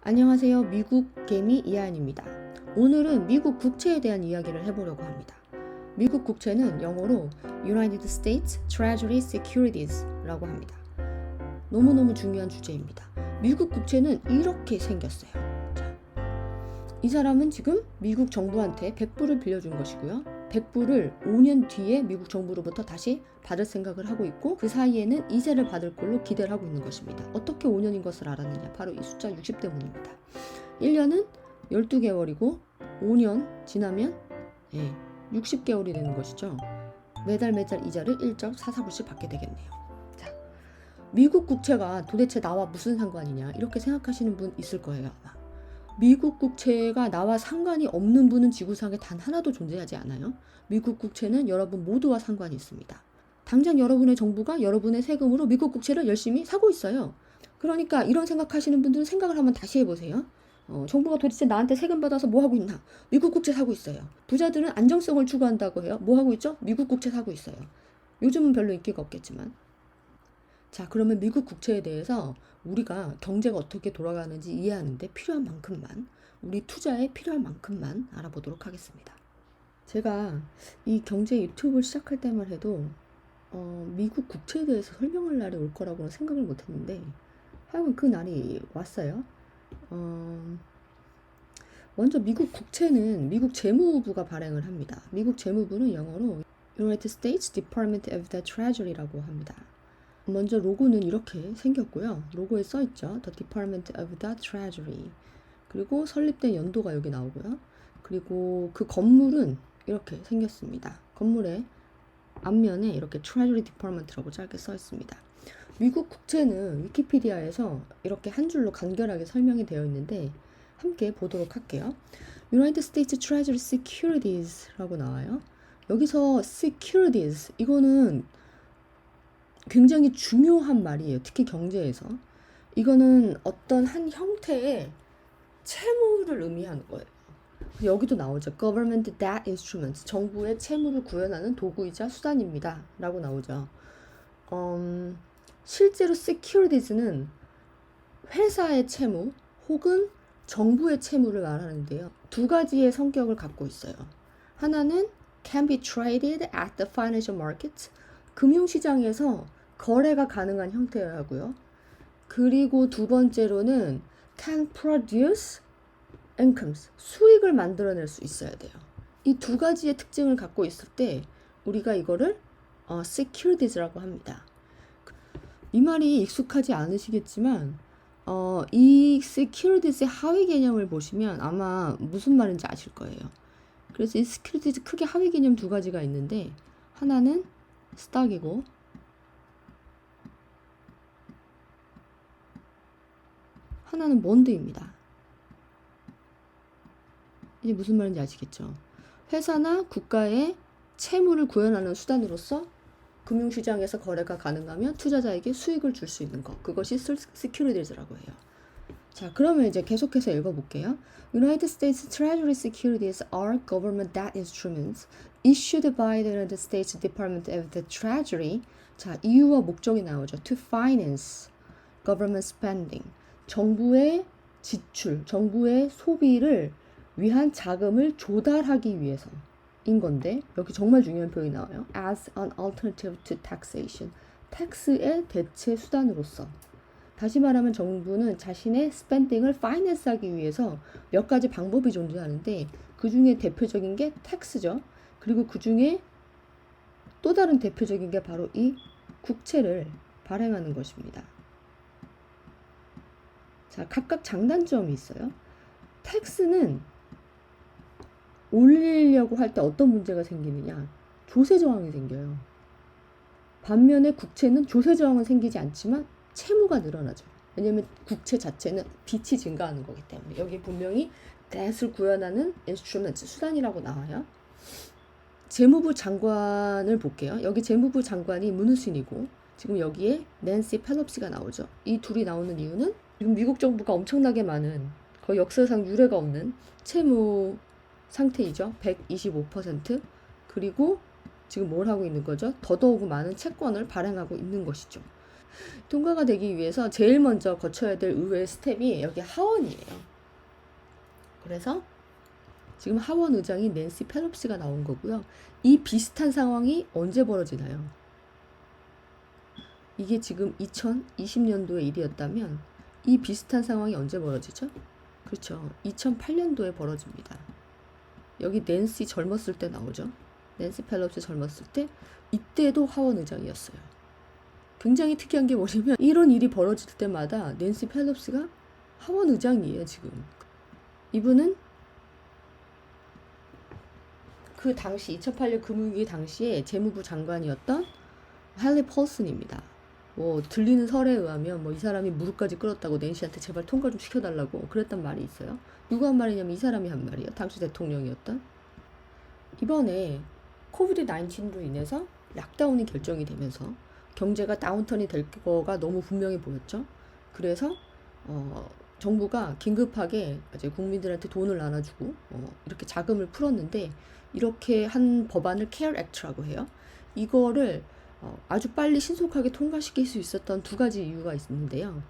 안녕하세요. 미국 개미 이하연입니다. 오늘은 미국 국채에 대한 이야기를 해보려고 합니다. 미국 국채는 영어로 United States Treasury Securities라고 합니다. 너무너무 중요한 주제입니다. 미국 국채는 이렇게 생겼어요. 자, 이 사람은 지금 미국 정부한테 100불을 빌려준 것이고요. 100불을 5년 뒤에 미국 정부로부터 다시 받을 생각을 하고 있고, 그 사이에는 이자를 받을 걸로 기대를 하고 있는 것입니다. 어떻게 5년인 것을 알았느냐? 바로 이 숫자 60 때문입니다. 1년은 12개월이고 5년 지나면 60개월이 되는 것이죠. 매달 이자를 1.44불씩 받게 되겠네요. 자, 미국 국채가 도대체 나와 무슨 상관이냐, 이렇게 생각하시는 분 있을 거예요, 아마. 미국 국채가 나와 상관이 없는 분은 지구상에 단 하나도 존재하지 않아요. 미국 국채는 여러분 모두와 상관이 있습니다. 당장 여러분의 정부가 여러분의 세금으로 미국 국채를 열심히 사고 있어요. 그러니까 이런 생각하시는 분들은 생각을 한번 다시 해보세요. 정부가 도대체 나한테 세금 받아서 뭐 하고 있나? 미국 국채 사고 있어요. 부자들은 안정성을 추구한다고 해요. 뭐 하고 있죠? 미국 국채 사고 있어요. 요즘은 별로 인기가 없겠지만. 자, 그러면 미국 국채에 대해서 우리가 경제가 어떻게 돌아가는지 이해하는데 필요한 만큼만, 우리 투자에 필요한 만큼만 알아보도록 하겠습니다. 제가 이 경제 유튜브를 시작할 때만 해도 미국 국채에 대해서 설명할 날이 올 거라고는 생각을 못 했는데 하여간 그 날이 왔어요. 먼저 미국 국채는 미국 재무부가 발행을 합니다. 미국 재무부는 영어로 United States Department of the Treasury라고 합니다. 먼저 로고는 이렇게 생겼고요. 로고에 써있죠. The Department of the Treasury. 그리고 설립된 연도가 여기 나오고요. 그리고 그 건물은 이렇게 생겼습니다. 건물의 앞면에 이렇게 Treasury Department라고 짧게 써있습니다. 미국 국채는 위키피디아에서 이렇게 한 줄로 간결하게 설명이 되어 있는데 함께 보도록 할게요. United States Treasury Securities라고 나와요. 여기서 Securities, 이거는 굉장히 중요한 말이에요. 특히 경제에서. 이거는 어떤 한 형태의 채무를 의미하는 거예요. 여기도 나오죠. Government Debt Instruments, 정부의 채무를 구현하는 도구이자 수단입니다 라고 나오죠. 실제로 Securities는 회사의 채무 혹은 정부의 채무를 말하는데요. 두 가지의 성격을 갖고 있어요. 하나는 can be traded at the financial markets, 금융시장에서 거래가 가능한 형태여야 하고요. 그리고 두 번째로는 can produce incomes, 수익을 만들어낼 수 있어야 돼요. 이 두 가지의 특징을 갖고 있을 때 우리가 이거를 securities라고 합니다. 이 말이 익숙하지 않으시겠지만 이 securities의 하위 개념을 보시면 아마 무슨 말인지 아실 거예요. 그래서 이 securities 크게 하위 개념 두 가지가 있는데, 하나는 stock이고 하나는 bond입니다. 이게 무슨 말인지 아시겠죠? 회사나 국가의 채무를 구현하는 수단으로서 금융시장에서 거래가 가능하면 투자자에게 수익을 줄 수 있는 것, 그것이 securities라고 해요. 자, 그러면 이제 계속해서 읽어볼게요. United States Treasury Securities are government debt instruments issued by the United States Department of the Treasury. 자, 이유와 목적이 나오죠. To finance government spending. 정부의 지출, 정부의 소비를 위한 자금을 조달하기 위해서인 건데, 여기 정말 중요한 표현이 나와요. As an alternative to taxation. 텍스의 대체 수단으로서. 다시 말하면 정부는 자신의 스펜딩을 파이낸스하기 위해서 몇 가지 방법이 존재하는데, 그 중에 대표적인 게 텍스죠. 그리고 그 중에 또 다른 대표적인 게 바로 이 국채를 발행하는 것입니다. 자, 각각 장단점이 있어요. 텍스는 올리려고 할 때 어떤 문제가 생기느냐, 조세 저항이 생겨요. 반면에 국채는 조세 저항은 생기지 않지만 채무가 늘어나죠. 왜냐면 국채 자체는 빚이 증가하는 거기 때문에. 여기 분명히 debt을 구현하는 instrument, 수단이라고 나와요. 재무부 장관을 볼게요. 여기 재무부 장관이 문우신이고 지금 여기에 낸시 펠롭시가 나오죠. 이 둘이 나오는 이유는 지금 미국 정부가 엄청나게 많은, 거의 역사상 유례가 없는 채무 상태이죠. 125%. 그리고 지금 뭘 하고 있는 거죠? 더더욱 많은 채권을 발행하고 있는 것이죠. 통과가 되기 위해서 제일 먼저 거쳐야 될 의회 스텝이 여기 하원이에요. 그래서 지금 하원 의장이 낸시 펠롭시가 나온 거고요. 이 비슷한 상황이 언제 벌어지나요? 이게 지금 2020년도의 일이었다면 이 비슷한 상황이 언제 벌어지죠? 그렇죠. 2008년도에 벌어집니다. 여기 낸시 젊었을 때 나오죠. 낸시 펠롭시 젊었을 때 이때도 하원 의장이었어요. 굉장히 특이한 게 뭐냐면 이런 일이 벌어질 때마다 낸시 펠롭시가 하원 의장이에요. 지금 이분은 그 당시 2008년 금융위기 당시에 재무부 장관이었던 할리 펄슨입니다. 뭐 들리는 설에 의하면 뭐 이 사람이 무릎까지 꿇었다고 낸시한테 제발 통과 좀 시켜달라고 그랬단 말이 있어요. 누가 한 말이냐면 이 사람이 한 말이에요. 당시 대통령이었던. 이번에 코비드 19로 인해서 락다운이 결정이 되면서 경제가 다운턴이 될 거가 너무 분명히 보였죠. 그래서 정부가 긴급하게 이제 국민들한테 돈을 나눠주고 이렇게 자금을 풀었는데 이렇게 한 법안을 케어 액트라고 해요. 이거를 아주 빨리 신속하게 통과시킬 수 있었던 두 가지 이유가 있는데요.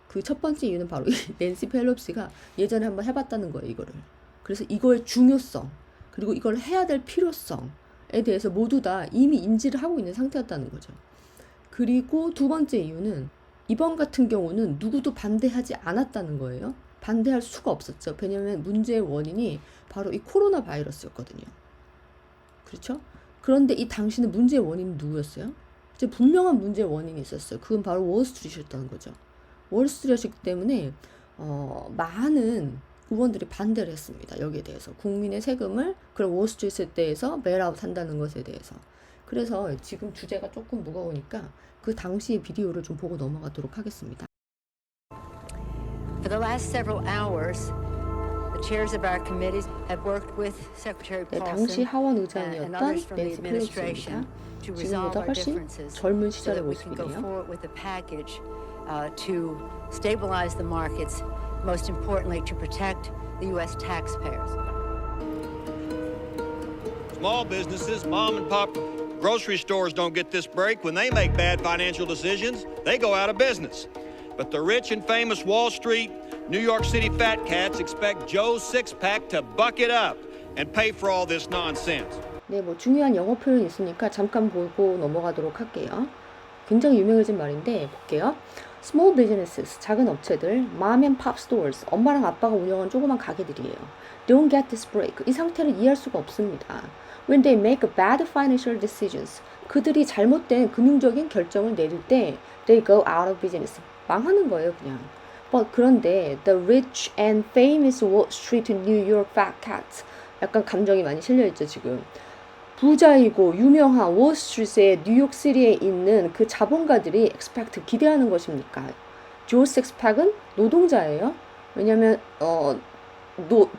그 첫 번째 이유는 바로 이 낸시 펠롭시가 예전에 한번 해봤다는 거예요. 이거를. 그래서 이거의 중요성 그리고 이걸 해야 될 필요성에 대해서 모두 다 이미 인지를 하고 있는 상태였다는 거죠. 그리고 두 번째 이유는 이번 같은 경우는 누구도 반대하지 않았다는 거예요. 반대할 수가 없었죠. 왜냐하면 문제의 원인이 바로 이 코로나 바이러스였거든요. 그렇죠? 그런데 이 당시는 문제의 원인은 누구였어요? 이제 분명한 문제의 원인이 있었어요. 그건 바로 월스트리트였다는 거죠. 월스트리트였기 때문에 많은 의원들이 반대를 했습니다. 여기에 대해서 국민의 세금을 그런 월스트리트에 대해서 베일아웃 한다는 것에 대해서. 그래서 지금 주제가 조금 무거우니까 그 당시의 비디오를 좀 보고 넘어가도록 하겠습니다. For the last several hours, the chairs of our committees have worked with Secretary 네, 당시 Paulson 하원 and 의장이었던 others from the 낸시 administration 펠로시입니다. to resolve 지금보다 our 훨씬 differences 젊은 so 시절의 that we can go 모습이네요. forward with a package to stabilize the markets, most importantly to protect the U.S. taxpayers. Small businesses, mom and pop grocery stores don't get this break. When they make bad financial decisions, they go out of business. But the rich and famous Wall Street, New York City fat cats expect Joe's six-pack to buck it up and pay for all this nonsense. 네, 뭐 중요한 영어 표현이 있으니까 잠깐 보고 넘어가도록 할게요. 굉장히 유명해진 말인데 볼게요. Small businesses, 작은 업체들, mom and pop stores, 엄마랑 아빠가 운영한 조그만 가게들이에요. Don't get this break. 이 상태를 이해할 수가 없습니다. When they make bad financial decisions, 그들이 잘못된 금융적인 결정을 내릴 때 they go out of business. 망하는 거예요, 그냥. But 그런데 the rich and famous Wall Street New York fat cats, 약간 감정이 많이 실려있죠, 지금. 부자이고 유명한 월스트리트의 뉴욕시티에 있는 그 자본가들이 expect 기대하는 것입니까? 조 식스팩은 노동자예요. 왜냐하면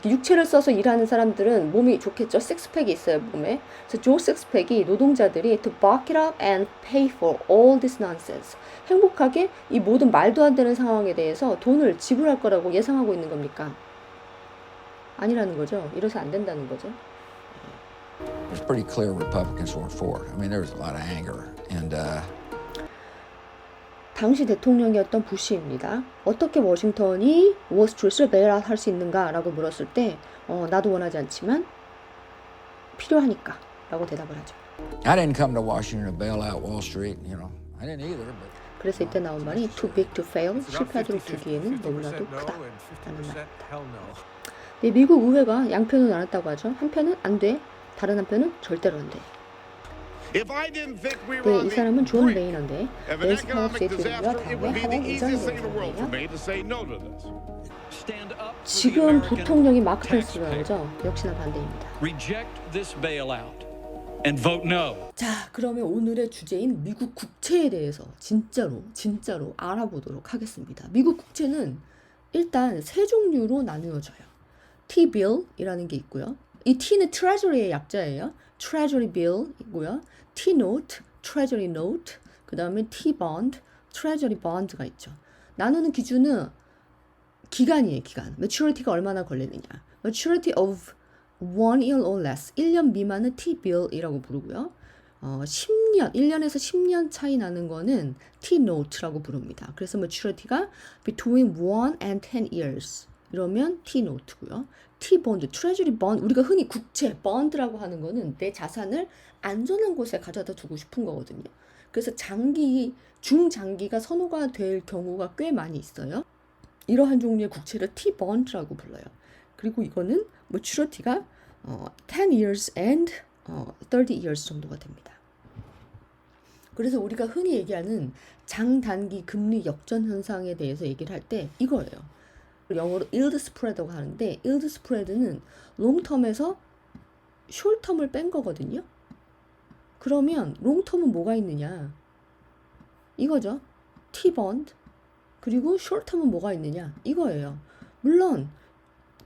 육체를 써서 일하는 사람들은 몸이 좋겠죠. 식스팩이 있어요, 몸에. 그래서 조 식스팩이 노동자들이 to buck it up and pay for all this nonsense. 행복하게 이 모든 말도 안 되는 상황에 대해서 돈을 지불할 거라고 예상하고 있는 겁니까? 아니라는 거죠. 이래서 안 된다는 거죠. It's pretty clear Republicans weren't for it. I mean, there was a lot of anger, and 당시 대통령이었던 부시입니다. 어떻게 워싱턴이 월스트리트를 베일아웃 할 수 있는가라고 물었을 때 나도 원하지 않지만 필요하니까 라고 대답을 하죠. I didn't come to Washington to bail out Wall Street. You know, I didn't either. But 그래서 이때 나온 말이 too big to fail, 실패하도록 두기에는 너무나도 크다라는 말입니다. 네, 미국 의회가 양편으로 나눴다고 하죠. 한편은 안 돼, 다른 한편은 절대로 안 돼. 네, 이 사람은 존 레이너인데 낸시 펠롭시의 뒤를 이어 다음에 하원 의장이 된 사람이에요. 지금 부통령이 마크 펜스가 오죠. 역시나 반대입니다. 자, 그러면 오늘의 주제인 미국 국채에 대해서 진짜로 알아보도록 하겠습니다. 미국 국채는 일단 세 종류로 나누어져요. T-bill이라는 게 있고요. 이 T는 Treasury의 약자예요. Treasury bill이고요. T-note, Treasury note, 그 다음에 T-bond, Treasury bond가 있죠. 나누는 기준은 기간이에요, 기간. Maturity가 얼마나 걸리느냐. Maturity of 1 year or less, 1년 미만은 T-bill이라고 부르고요. 10년, 1년에서 10년 차이 나는 거는 T-note라고 부릅니다. 그래서 maturity가 between 1 and 10 years 이러면 T-note고요. T-bond, treasury bond, 우리가 흔히 국채, bond라고 하는 거는 내 자산을 안전한 곳에 가져다 두고 싶은 거거든요. 그래서 장기, 중장기가 선호가 될 경우가 꽤 많이 있어요. 이러한 종류의 국채를 T-bond라고 불러요. 그리고 이거는 maturity가 10 years and 30 years 정도가 됩니다. 그래서 우리가 흔히 얘기하는 장단기 금리 역전 현상에 대해서 얘기를 할 때 이거예요. 영어로 yield spread라고 하는데 yield spread는 롱텀에서 숏텀을 뺀 거거든요. 그러면 롱텀은 뭐가 있느냐? 이거죠. T-bond. 그리고 숏텀은 뭐가 있느냐? 이거예요. 물론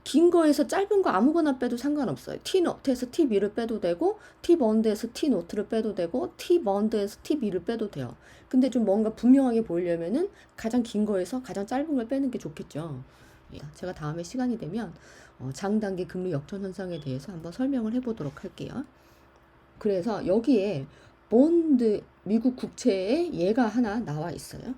긴 거에서 짧은 거 아무거나 빼도 상관없어요. T-note에서 T-b를 빼도 되고 T-bond에서 T-note를 빼도 되고 T-bond에서 T-b를 빼도 돼요. 근데 좀 뭔가 분명하게 보이려면은 가장 긴 거에서 가장 짧은 걸 빼는 게 좋겠죠. 제가 다음에 시간이 되면 장단기 금리 역전 현상에 대해서 한번 설명을 해보도록 할게요. 그래서 여기에 본드 미국 국채에 얘가 하나 나와 있어요.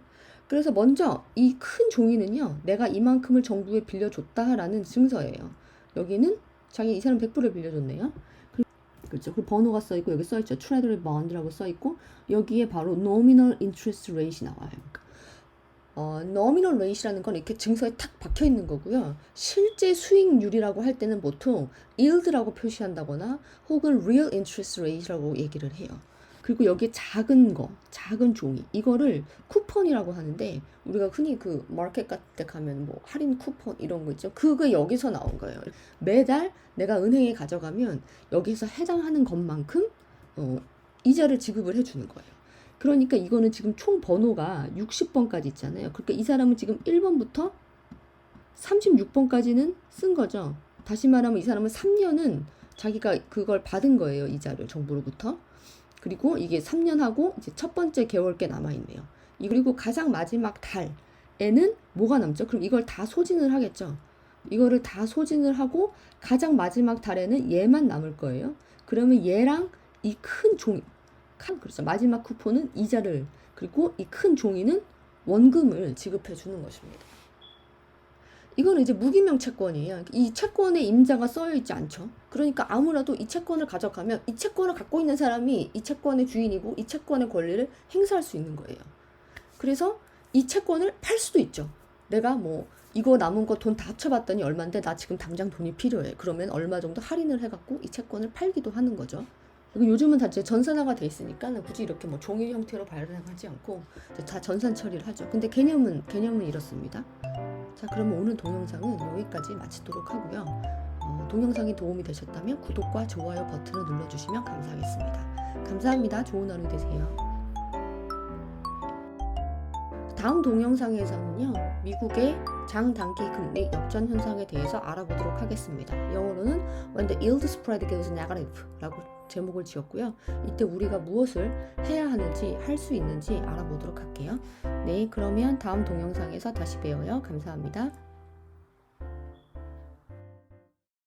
그래서 먼저 이 큰 종이는요, 내가 이만큼을 정부에 빌려줬다라는 증서예요. 여기는 이 사람 100불을 빌려줬네요. 그렇죠. 그 번호가 써 있고 여기 써 있죠. Treasury Bond라고 써 있고 여기에 바로 Nominal Interest Rate이 나와요. Nominal Rate이라는 건 이렇게 증서에 탁 박혀 있는 거고요. 실제 수익률이라고 할 때는 보통 Yield라고 표시한다거나 혹은 Real Interest Rate라고 얘기를 해요. 그리고 여기에 작은 거, 작은 종이, 이거를 쿠폰이라고 하는데 우리가 흔히 그 마켓 같은 데 가면 뭐 할인 쿠폰 이런 거 있죠. 그거 여기서 나온 거예요. 매달 내가 은행에 가져가면 여기서 해당하는 것만큼 이자를 지급을 해주는 거예요. 그러니까 이거는 지금 총 번호가 60번까지 있잖아요. 그러니까 이 사람은 지금 1번부터 36번까지는 쓴 거죠. 다시 말하면 이 사람은 3년은 자기가 그걸 받은 거예요. 이자를 정부로부터. 그리고 이게 3년 하고 이제 첫 번째 개월 게 남아있네요. 그리고 가장 마지막 달에는 뭐가 남죠? 그럼 이걸 다 소진을 하겠죠. 이거를 다 소진을 하고 가장 마지막 달에는 얘만 남을 거예요. 그러면 얘랑 이 큰 종이, 그렇죠. 마지막 쿠폰은 이자를, 그리고 이 큰 종이는 원금을 지급해 주는 것입니다. 이거는 이제 무기명 채권이에요. 이 채권에 임자가 써여 있지 않죠. 그러니까 아무라도 이 채권을 가져가면 이 채권을 갖고 있는 사람이 이 채권의 주인이고 이 채권의 권리를 행사할 수 있는 거예요. 그래서 이 채권을 팔 수도 있죠. 내가 뭐 이거 남은 거 돈 다 합쳐봤더니 얼마인데 나 지금 당장 돈이 필요해. 그러면 얼마 정도 할인을 해갖고 이 채권을 팔기도 하는 거죠. 그리고 요즘은 다 이제 전산화가 돼 있으니까 굳이 이렇게 뭐 종이 형태로 발행하지 않고 다 전산 처리를 하죠. 근데 개념은 이렇습니다. 자, 그러면 오늘 동영상은 여기까지 마치도록 하고요. 동영상이 도움이 되셨다면 구독과 좋아요 버튼을 눌러주시면 감사하겠습니다. 감사합니다. 좋은 하루 되세요. 다음 동영상에서는요, 미국의 장단기 금리 역전 현상에 대해서 알아보도록 하겠습니다. 영어로는 When the yield spread goes negative 라고 제목을 지었고요. 이때 우리가 무엇을 해야 하는지, 할 수 있는지 알아보도록 할게요. 네, 그러면 다음 동영상에서 다시 봬요. 감사합니다.